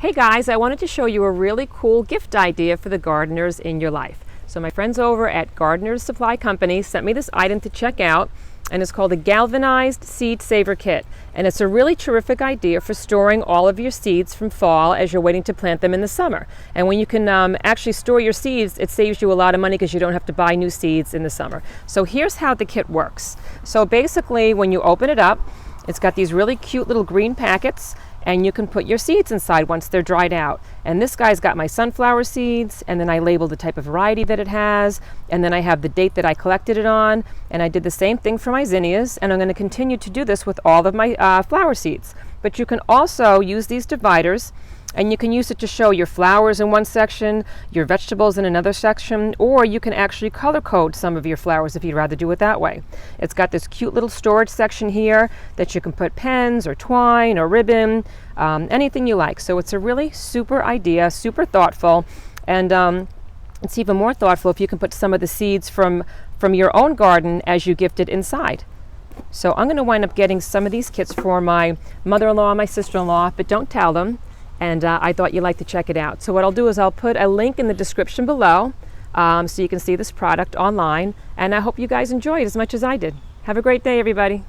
Hey guys, I wanted to show you a really cool gift idea for the gardeners in your life. So my friends over at Gardeners Supply Company sent me this item to check out, and it's called a Galvanized Seed Saver Kit. And it's a really terrific idea for storing all of your seeds from fall as you're waiting to plant them in the summer. And when you can actually store your seeds, it saves you a lot of money because you don't have to buy new seeds in the summer. So here's how the kit works. So basically, when you open it up, it's got these really cute little green packets, and you can put your seeds inside once they're dried out. And this guy's got my sunflower seeds, and then I labeled the type of variety that it has, and then I have the date that I collected it on, and I did the same thing for my zinnias, and I'm going to continue to do this with all of my flower seeds. But you can also use these dividers, and you can use it to show your flowers in one section, your vegetables in another section, or you can actually color code some of your flowers if you'd rather do it that way. It's got this cute little storage section here that you can put pens or twine or ribbon, anything you like. So it's a really super idea, super thoughtful, and it's even more thoughtful if you can put some of the seeds from your own garden as you gift it inside. So I'm going to wind up getting some of these kits for my mother-in-law and my sister-in-law, but don't tell them. And I thought you'd like to check it out. So what I'll do is I'll put a link in the description below so you can see this product online. And I hope you guys enjoy it as much as I did. Have a great day, everybody.